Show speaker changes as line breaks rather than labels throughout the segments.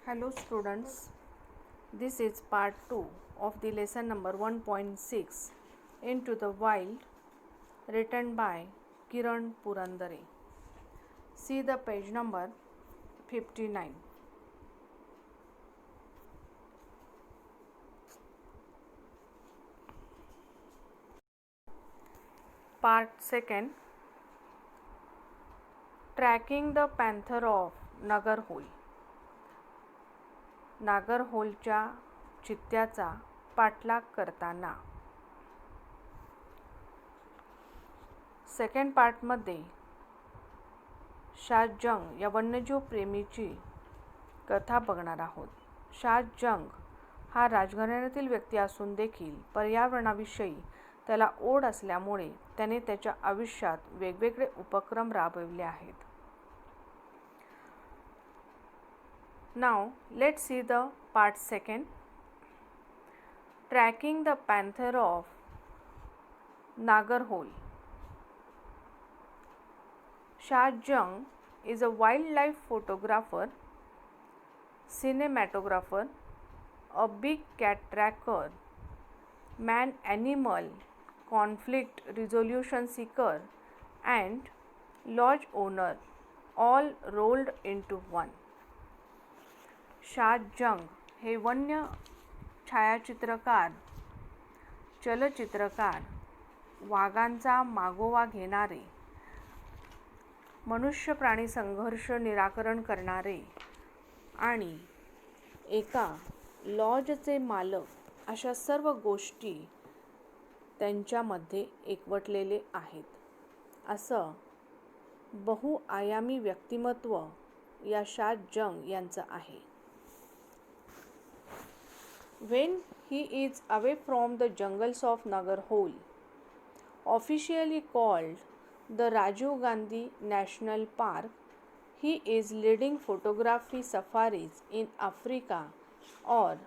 Hello students, this is part 2 of the lesson number 1.6 Into the Wild, written by Kiran Purandare. See the page number 59. Part 2, Tracking the Panther of Nagarhole. नागरहोलच्या चित्त्याचा पाठलाग करताना. Second पार्टमध्ये शाहजंग या वन्यजीव प्रेमीची कथा बघणार आहोत. शाहजंग हा राजघराण्यातील व्यक्ती असून देखील पर्यावरणाविषयी त्याला ओढ असल्यामुळे त्याने त्याच्या आयुष्यात वेगवेगळे उपक्रम राबविले आहेत. Now let's see the part 2, Tracking the Panther of Nagarhole. Shahrjung is a wildlife photographer, cinematographer, a big cat tracker, man-animal conflict resolution seeker, and lodge owner, all rolled into one. शाहजंग हे वन्य छायाचित्रकार, चलचित्रकार, वाघांचा मागोवा घेणारे, मनुष्य प्राणी संघर्ष निराकरण करणारे आणि एका लॉजचे मालक अशा सर्व गोष्टी त्यांच्यामध्ये एकवटलेले आहेत. असं बहुआयामी व्यक्तिमत्व या शाहजंग यांचं आहे. When he is away from the jungles of Nagarhole, officially called the Rajiv Gandhi National Park, he is leading photography safaris in Africa or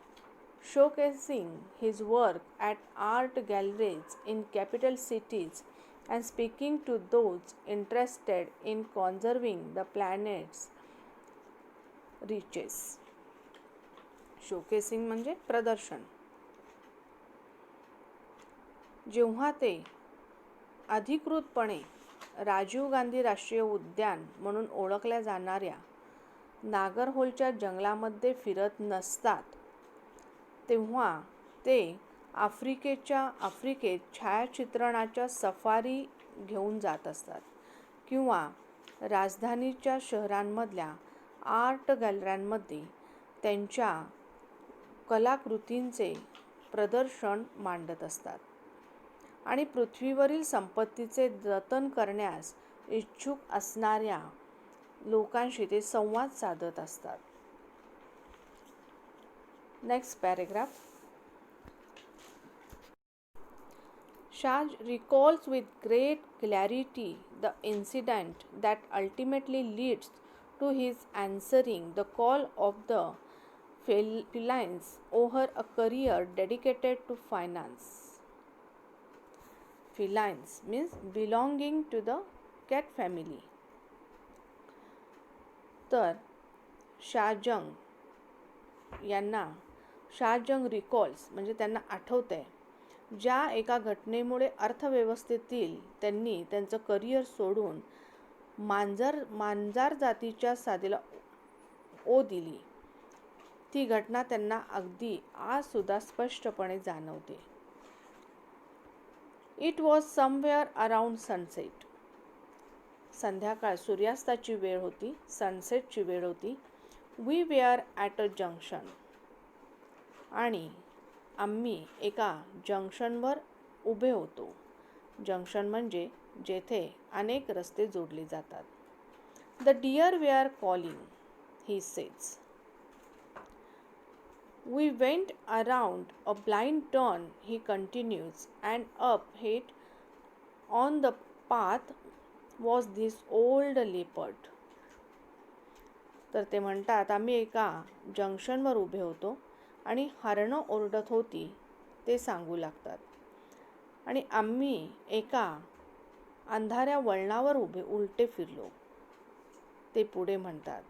showcasing his work at art galleries in capital cities and speaking to those interested in conserving the planet's riches. Showcasing म्हणजे प्रदर्शन. जेव्हा ते अधिकृतपणे राजीव गांधी राष्ट्रीय उद्यान म्हणून ओळखल्या जाणाऱ्या नागरहोलच्या जंगलामध्ये फिरत नसतात, तेव्हा ते आफ्रिकेत छायाचित्रणाच्या सफारी घेऊन जात असतात किंवा राजधानीच्या शहरांमधल्या आर्ट गॅलऱ्यांमध्ये त्यांच्या कलाकृतींचे प्रदर्शन मांडत असतात आणि पृथ्वीवरील संपत्तीचे जतन करण्यास इच्छुक असणाऱ्या लोकांशी ते संवाद साधत असतात. Next paragraph. Shah recalls with great clarity the incident that ultimately leads to his answering the call of the felines over a career dedicated to finance. Felines means belonging to the cat family. तर शाहजंग recalls म्हणजे त्यांना आठवतंय ज्या एका घटनेमुळे अर्थव्यवस्थेतील त्यांनी त्यांचं करिअर सोडून मांजर जातीच्या साधीला ओ दिली. ती घटना त्यांना अगदी आज सुद्धा स्पष्टपणे जाणवते. It was somewhere around sunset. संध्याकाळ सूर्यास्ताची वेळ होती, सनसेटची वेळ होती. We were at a junction. आणि आम्ही एका जंक्शनवर उभे होतो. जंक्शन म्हणजे जेथे अनेक रस्ते जोडले जातात. The deer were calling, he says. We went around a blind turn, he continues, and up ahead on the path was this old leopard. तर ते म्हणतात आम्ही एका जंक्शनवर उभे होतो आणि हरणं ओरडत होती ते सांगू लागतात. आणि आम्ही एका अंधाऱ्या वळणावर उलटे फिरलो. ते पुढे म्हणतात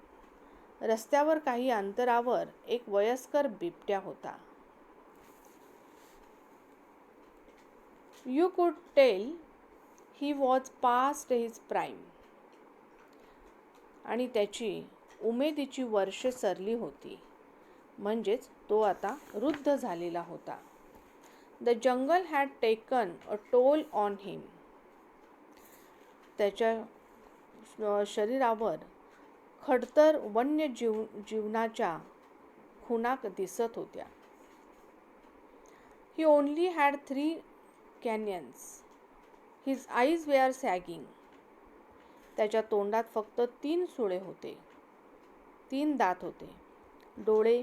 रस्त्यावर काही अंतरावर एक वयस्कर बिबट्या होता. You could tell he was past his prime. आणि त्याची उमेदीची वर्षे सरली होती, म्हणजेच तो आता वृद्ध झालेला होता. The jungle had taken a toll on him. त्याच्या शरीरावर खडतर वन्य जीवनाच्या खुणा दिसत होत्या. He only had 3 canyons. His eyes were sagging. त्याच्या तोंडात फक्त 3 सुळे होते, 3 दात होते. डोळे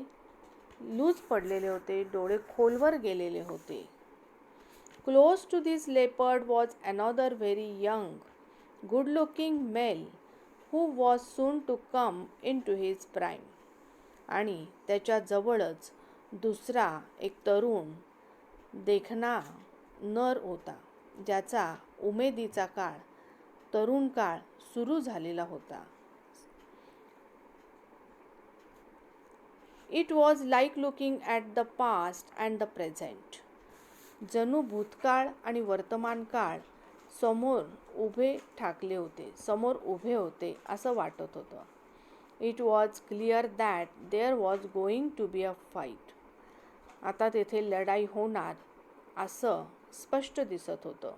लूज पडलेले होते, डोळे खोलवर गेलेले होते. Close to this leopard was another very young, good-looking male who was soon to come into his prime. आणि त्याच्या जवळच दुसरा एक तरुण देखणा नर होता, ज्याचा उमेदीचा काळ, तरुण काळ सुरू झालेला होता. It was like looking at the past and the present. जणू भूतकाळ आणि वर्तमान काळ समोर उभे होते असं वाटत होतं. It was clear that there was going to be a fight. आता तेथे लढाई होणार असं स्पष्ट दिसत होतं.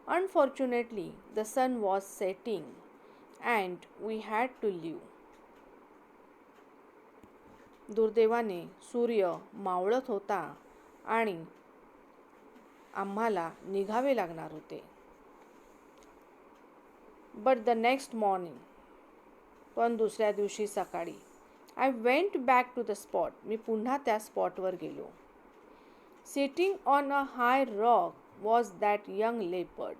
Unfortunately, the sun was setting and we had to leave. दुर्दैवाने सूर्य मावळत होता आणि आम्हाला निघावे लागणार होते. But the next morning, पण दुसऱ्या दिवशी सकाळी, I went back to the spot. मी पुन्हा त्या स्पॉटवर गेलो. Sitting on a high rock was that young leopard.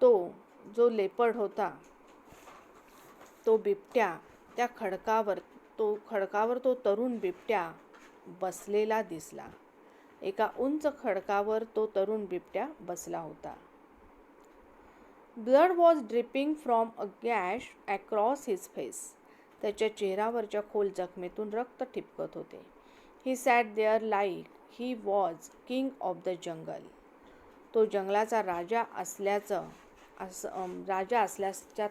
तो जो लेपर्ड होता, तो बिबट्या, त्या खडकावर तो तरुण बिबट्या बसलेला दिसला. एका उंच खडकावर तो तरुण बिबट्या बसला होता. Blood was dripping from a gash across his face. त्याच्या चेहऱ्यावरच्या खोल जखमेतून रक्त ठिपकत होते. He sat there like he was king of the jungle. तो जंगलाचा राजा असल्याच्या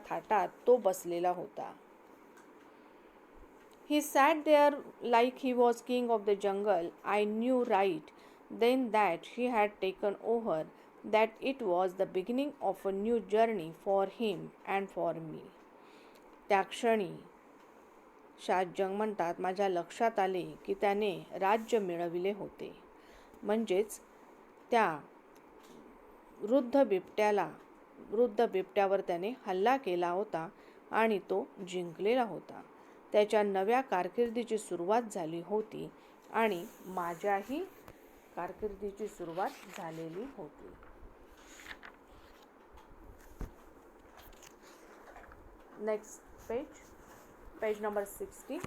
थाटात तो बसलेला होता. He sat there like he was king of the jungle. I knew right then that he had taken over, that it was the beginning of a new journey for him and for me. त्या क्षणी शाहजंग म्हणतात, माझ्या लक्षात आले की त्याने राज्य मिळविले होते. म्हणजेच त्या वृद्ध बिबट्यावर त्याने हल्ला केला होता आणि तो जिंकलेला होता. त्याच्या नव्या कारकिर्दीची सुरुवात झाली होती आणि माझ्याही कारकिर्दीची सुरुवात झालेली होती. Next page number 60.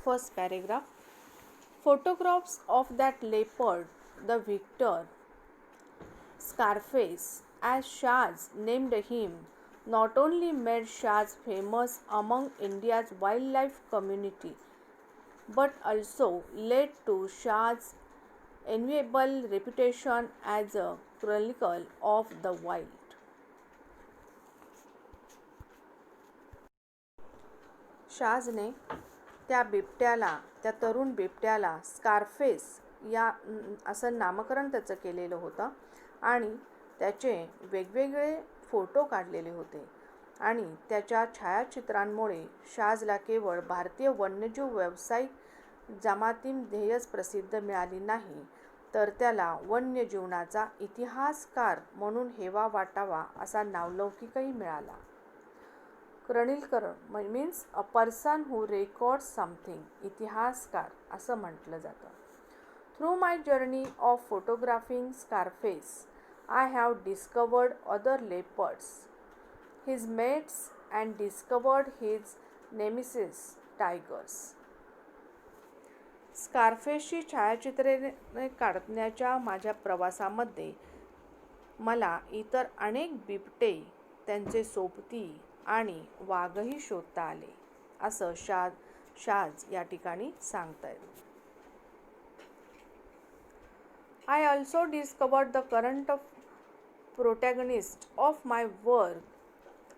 First paragraph. Photographs of that leopard, the victor, Scarface, as Shaz named him, not only made Shaz famous among India's wildlife community, but also led to Shaz's enviable reputation as a chronicle of the wild. शाझने त्या तरुण बिबट्याला Scarface या असं नामकरण त्याचं केलेलं होतं आणि त्याचे वेगवेगळे फोटो काढलेले होते आणि त्याच्या छायाचित्रांमुळे शाझला केवळ भारतीय वन्यजीव व्यावसायिक जमातीमध्येच प्रसिद्धी मिळाली नाही, तर त्याला वन्यजीवनाचा इतिहासकार म्हणून हेवा वाटावा असा नावलौकिकही मिळाला. Chronicler means a person who records something. इतिहासकार असं म्हटलं जातं. Through my journey of photographing Scarface, I have discovered other leopards, his mates, and discovered his nemesis, tigers. स्कारफेसची छायाचित्रे काढण्याच्या माझ्या प्रवासामध्ये मला इतर अनेक बिबटे, त्यांचे सोबती आणि वाघही शोधता आले, असं शाज या ठिकाणी सांगतायत. I also discovered the current of protagonist of my work,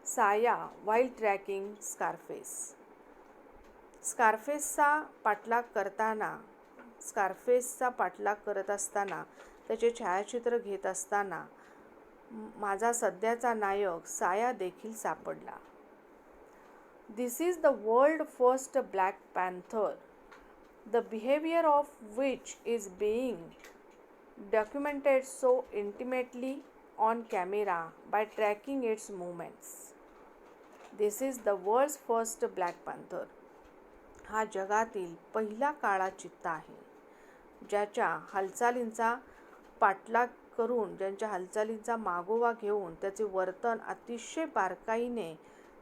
Saya, while tracking Scarface. स्कारफेसचा पाठलाग करत असताना, त्याचे छायाचित्र घेत असताना माझा सध्याचा नायक साया देखील सापडला. This is the world first Black Panther, the behavior of which is being documented so intimately on camera by tracking its movements. This is the world's first Black Panther. हा जगातील पहिला काळा चित्ता आहे, ज्याच्या हालचालींचा पाठलाग करून, ज्यांच्या हालचालींचा मागोवा घेऊन त्याचे वर्तन अतिशय बारकाईने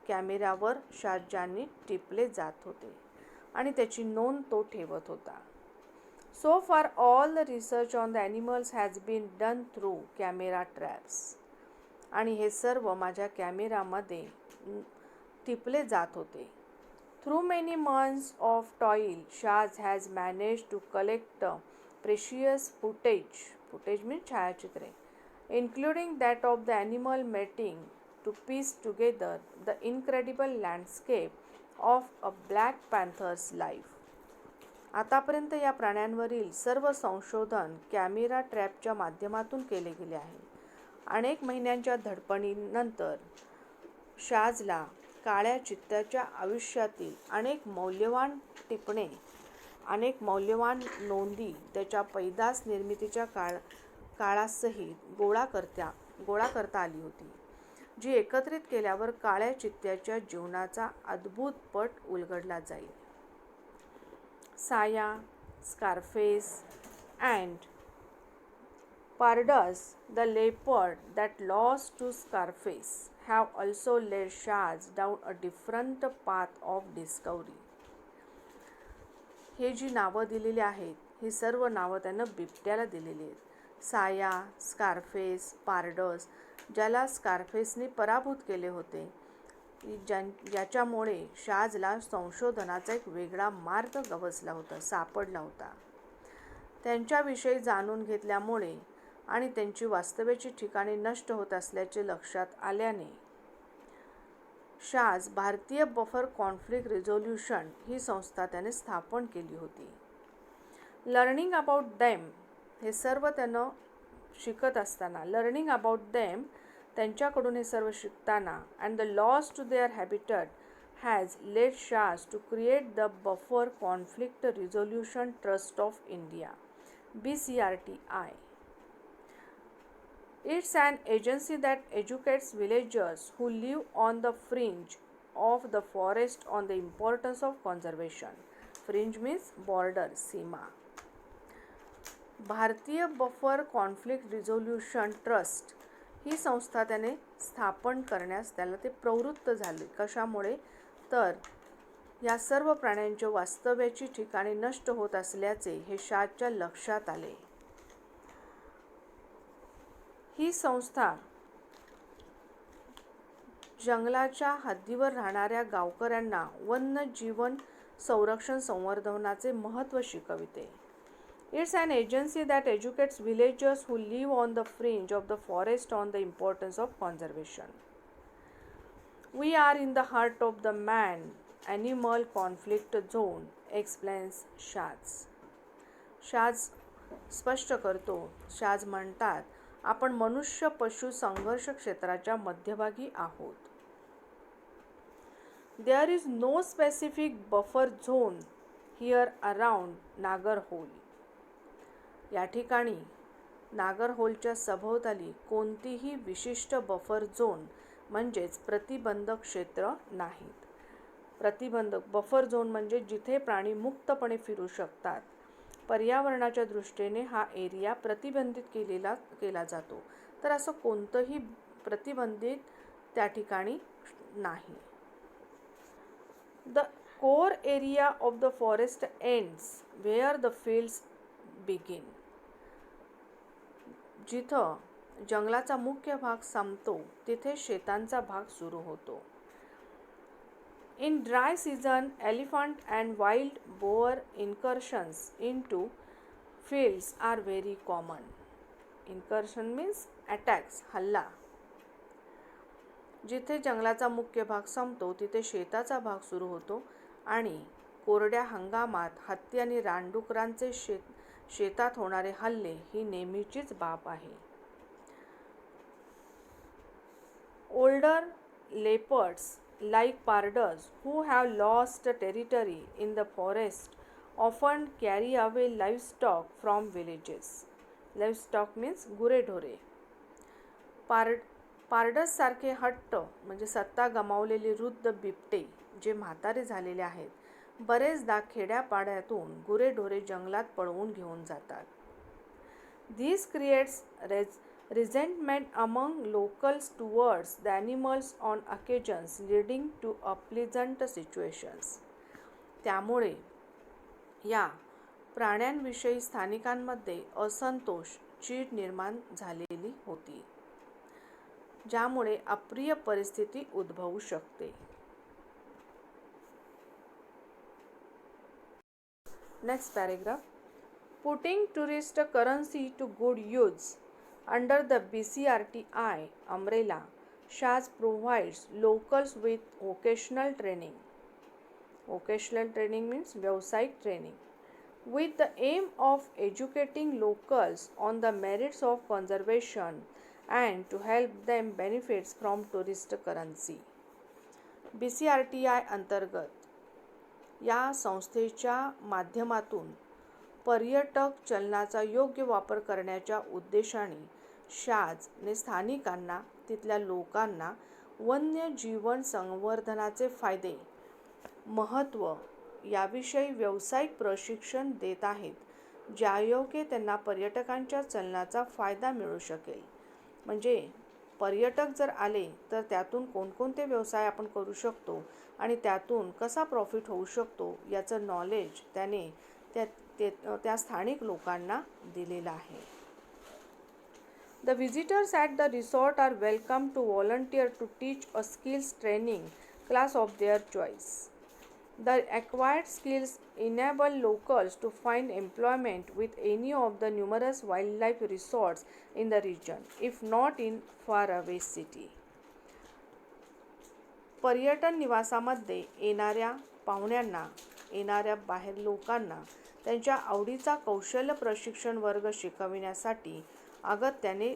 कॅमेऱ्यावर शाहजहानी टिपले जात होते आणि त्याची नोंद तो ठेवत होता. So far all the research on the animals has been done through camera traps. आणि हे सर्व माझ्या कॅमेरामध्ये टिपले जात होते. Through many months of toil, Shaz has managed to collect precious footage means छायाचित्रे, including that of the animal mating, to piece together the incredible landscape of a Black Panther's life. आतापर्यंत या प्राण्यांवरील सर्व संशोधन कॅमेरा ट्रॅपच्या माध्यमातून केले गेले आहे. अनेक महिन्यांच्या धडपडीनंतर शाजला काळ्या चित्त्याच्या आयुष्यातील अनेक मौल्यवान नोंदी त्याच्या पैदास निर्मितीच्या काळासहित गोळा करता आली होती, जी एकत्रित केल्यावर काळ्या चित्त्याच्या जीवनाचा अद्भुत पट उलगडला जाईल. Saya, Scarface, and Pardas, the leopard that lost to Scarface, have also led Shaz down a different path of discovery. हे जी नावं दिलेली आहेत, ही सर्व नावं त्यानं बिबट्याला दिलेली आहेत. साया, स्कारफेस, पारडस, ज्याला स्कारफेसने पराभूत केले होते, ज्याच्यामुळे शाजला संशोधनाचा एक वेगळा मार्ग सापडला होता. त्यांच्याविषयी जाणून घेतल्यामुळे आणि त्यांची वास्तव्याची ठिकाणे नष्ट होत असल्याचे लक्षात आल्याने शाज भारतीय बफर कॉन्फ्लिक्ट रिझोल्यूशन ही संस्था त्याने स्थापन केली होती. लर्निंग अबाउट देम, हे सर्व त्यानं शिकत असताना, लर्निंग अबाउट देम, त्यांच्याकडून हे सर्व शिकताना, and the loss to their habitat has led शाज to create the buffer conflict resolution trust of India, BCRTI. It's an agency that educates villagers who live on the fringe of the forest on the importance of conservation. Fringe means border, सीमा. भारतीय buffer conflict resolution trust ही संस्था त्याने स्थापन करण्यास त्याला ते प्रवृत्त झाले. कशामुळे? तर या सर्व प्राण्यांच्या वास्तव्याची ठिकाणे नष्ट होत असल्याचे हे शाजच्या लक्षात आले. ही संस्था जंगलाच्या हद्दीवर राहणाऱ्या गावकऱ्यांना वन्यजीवन संरक्षण संवर्धनाचे महत्त्व शिकविते. It's an agency that educates villagers who live on the fringe of the forest on the importance of conservation. We are in the heart of the man-animal conflict zone, explains Shaz. Shaz स्पष्ट करतो. शाज म्हणतात, आपण मनुष्य पशु संघर्ष क्षेत्राच्या मध्यभागी आहोत. There is no specific buffer zone here around Nagarhole. या ठिकाणी नागरहोलच्या सभोवताली कोणतीही विशिष्ट बफर झोन म्हणजेच प्रतिबंधक क्षेत्र नाहीत. प्रतिबंधक बफर झोन म्हणजे जिथे प्राणी मुक्तपणे फिरू शकतात. पर्यावरणाच्या दृष्टीने हा एरिया प्रतिबंधित केला जातो, तर असं कोणतंही प्रतिबंधित त्या ठिकाणी नाही. The core area of the forest ends where the fields begin. जिथं जंगलाचा मुख्य भाग संपतो तिथे शेतांचा भाग सुरू होतो. In dry season, elephant and wild boar incursions into fields are very common. Incursion means attacks, हल्ला. जिथे जंगलाचा मुख्य भाग संपतो तिथे शेताचा भाग सुरू होतो आणि कोरड्या हंगामात हत्ती आणि रानडुकरांचे शेतात होणारे हल्ले ही नेहमीचीच बाब आहे. Older leopards like pardas who have lost territory in the forest often carry away livestock from villages. Livestock means गुरेढोरे. पारडस सारखे हट्ट म्हणजे सत्ता गमावलेले वृद्ध बिबटे जे म्हातारे झालेले आहेत बरेचदा खेड्यापाड्यातून गुरेढोरे जंगलात पळवून घेऊन जातात. This creates resentment among locals towards the animals on occasions leading to unpleasant situations. त्यामुळे या प्राण्यांविषयी स्थानिकांमध्ये असंतोष, चीड निर्माण झालेली होती, ज्यामुळे अप्रिय परिस्थिती उद्भवू शकते. Next paragraph. Putting tourist currency to good use. Under the BCRTI umbrella, SHAS provides locals with vocational training. Vocational training means व्यावसायिक training. With the aim of educating locals on the merits of conservation and to help them benefits from tourist currency. BCRTI अंतर्गत या संस्थेच्या माध्यमातून पर्यटक चलनाचा योग्य वापर करण्याच्या उद्देशाने शाजने स्थानिकांना, तिथल्या लोकांना वन्यजीवन संवर्धनाचे फायदे, महत्त्व याविषयी व्यावसायिक प्रशिक्षण देत आहेत, ज्यायोगे त्यांना पर्यटकांच्या चलनाचा फायदा मिळू शकेल. म्हणजे पर्यटक जर आले तर त्यातून कोणकोणते व्यवसाय आपण करू शकतो आणि त्यातून कसा प्रॉफिट होऊ शकतो याचं नॉलेज त्याने त्या स्थानिक लोकांना दिलेलं आहे. The visitors at the resort are welcome to volunteer to teach a skills training class of their choice. The acquired skills enable locals to find employment with any of the numerous wildlife resorts in the region, if not in faraway city. पर्यटन निवासामध्ये येणाऱ्या पाहुण्यांना, येणाऱ्या बाहेर लोकांना त्यांच्या आवडीचा कौशल्य प्रशिक्षण वर्ग शिकविण्यासाठी अगत्याने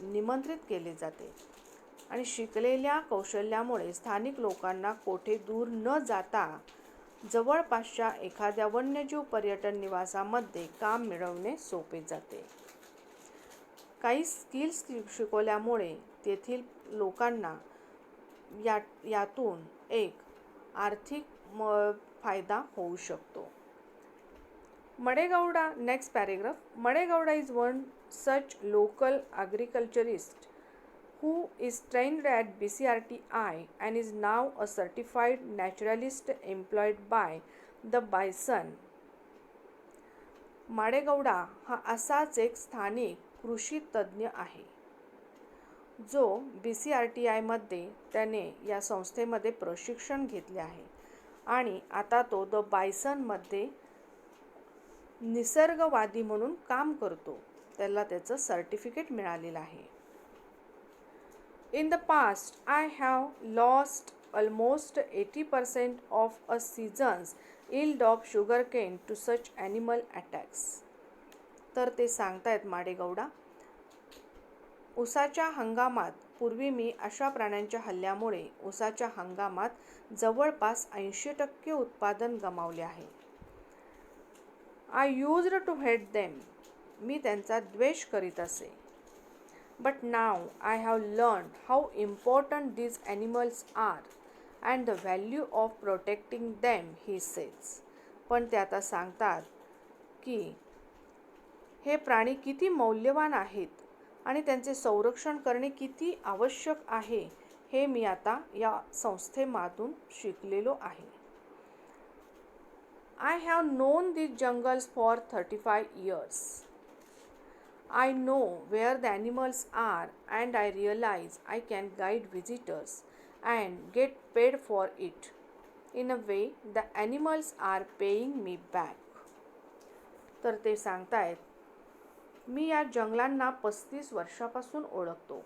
निमंत्रित केले जाते आणि शिकलेल्या कौशल्यामुळे स्थानिक लोकांना कोठे दूर न जाता जवळपासच्या एखाद्या वन्यजीव पर्यटन निवासामध्ये काम मिळवणे सोपे जाते. काही स्किल्स शिकवल्यामुळे तेथील लोकांना यातून एक आर्थिक फायदा होऊ शकतो. Madegowda, next paragraph. Madegowda is one such local agriculturist who is trained at BCRTI and is now a certified naturalist employed by the Bison. Madegowda हा असाच एक स्थानिक कृषी तज्ज्ञ आहे जो BCRTIमध्ये त्याने या संस्थेमध्ये प्रशिक्षण घेतले आहे आणि आता तो द बायसनमध्ये निसर्गवादी म्हणून काम करतो. त्याला त्याचं सर्टिफिकेट मिळालेलं आहे. In the past, I have lost almost 80% of a season's yield of sugarcane to such animal attacks. तर ते सांगतायत माडेगौडा, उसाच्या हंगामात पूर्वी मी अशा प्राण्यांच्या हल्ल्यामुळे उसाच्या हंगामात जवळपास 80% उत्पादन गमावले आहे. I used to hate them. मी त्यांचा द्वेष करीत असे. But now I have learned how important these animals are and the value of protecting them, he says. पण ते आता सांगतात की हे प्राणी किती मौल्यवान आहेत आणि त्यांचे संरक्षण करणे किती आवश्यक आहे हे मी आता या संस्थेमधून शिकलेलो आहे. I have known these jungles for 35 years. I know where the animals are and I realize I can guide visitors and get paid for it. in a way the animals are paying me back. तर ते सांगतायत, मी या जंगलांना 35 वर्षापासून ओळखतो.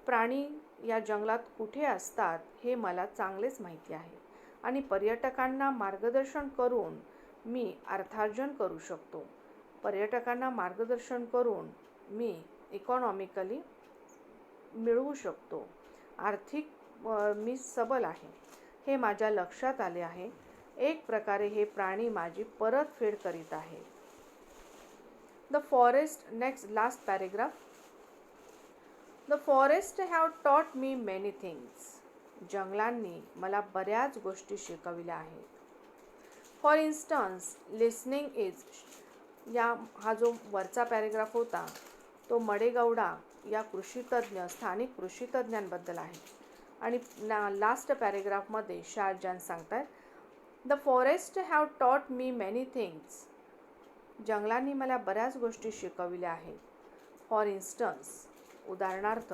प्राणी या जंगलात कुठे असतात हे मला चांगलेच माहिती आहे आणि पर्यटकांना मार्गदर्शन करून मी अर्थार्जन करू शकतो. पर्यटकांना मार्गदर्शन करून मी इकॉनॉमिकली मिळवू शकतो. आर्थिक मी सबल आहे हे माझ्या लक्षात आले आहे. एक प्रकारे हे प्राणी माझी परतफेड करीत आहे. The forest, next last paragraph. The forest have taught me many things. जंगलांनी मला बऱ्याच गोष्टी शिकविल्या आहेत. For instance, listening is, हा जो वरचा पॅरेग्राफ होता तो मडेगौडा या कृषीतज्ञ स्थानिक कृषीतज्ञांबद्दल आहे. आणि लास्ट पॅरेग्राफमध्ये शाहजान सांगतात, The forest have taught me many things. जंगलांनी मला बऱ्याच गोष्टी शिकविल्या आहेत. फॉर इन्स्टन्स, उदाहरणार्थ,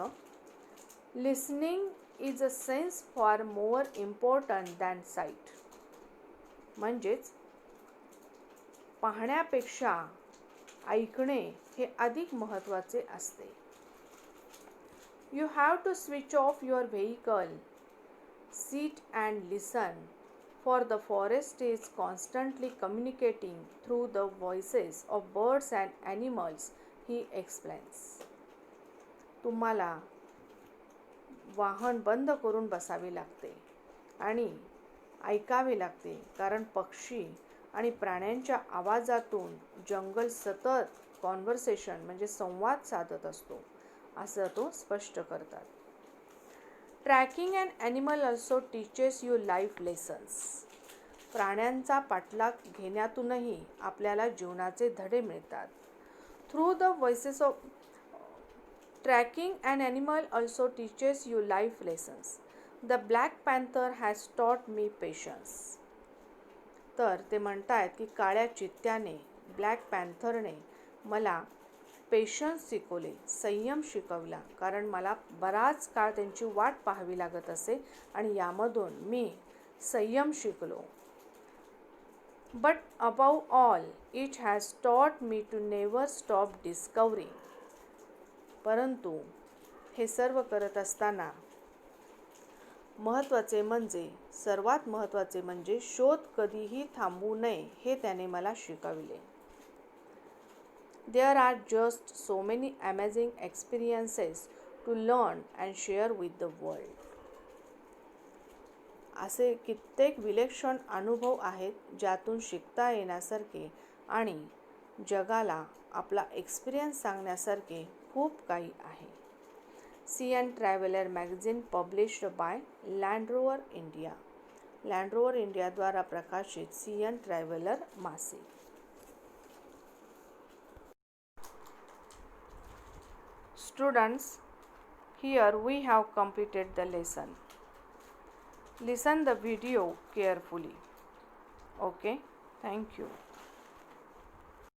listening is a sense far more important than sight. म्हणजेच पाहण्यापेक्षा ऐकणे हे अधिक महत्त्वाचे असते. You have to switch off your vehicle, sit and listen. For the forest is constantly communicating through the voices of birds and animals, he explains. तुम्हाला वाहन बंद करून बसावे लागते आणि ऐकावे लागते, कारण पक्षी आणि प्राण्यांच्या आवाजातून जंगल सतत कॉन्व्हर्सेशन म्हणजे संवाद साधत असतो, असं तो स्पष्ट करतात. Tracking and animal also teaches you life lessons. प्राण्यांचा पाठलाग घेण्यातूनही आपल्याला जीवनाचे धडे मिळतात. Through the voices of tracking and animal also teaches you life lessons. The black panther has taught me patience. तर ते म्हणतायत की काळ्या चित्त्याने, ब्लॅक पॅन्थरने मला पेशन्स शिकवले, संयम शिकवला, कारण मला बराच काळ त्यांची वाट पाहावी लागत असे आणि यामधून मी संयम शिकलो. But about all it has taught me to never stop discovering. परंतु हे सर्व करत असताना सर्वात महत्त्वाचे म्हणजे शोध कधीही थांबवू नये हे त्याने मला शिकविले. There are just so many amazing experiences to learn and share with the world. असे कित्येक विलक्षण अनुभव आहेत ज्यातून शिकता येण्यासारखे आणि जगाला आपला एक्सपिरियन्स सांगण्यासारखे खूप काही आहे. Sea and Traveller magazine published by Land Rover India. Land Rover इंडियाद्वारा प्रकाशित सी अँड ट्रॅव्हलर मासिक. Students, here we have completed the lesson. Listen the video carefully. Okay, thank you.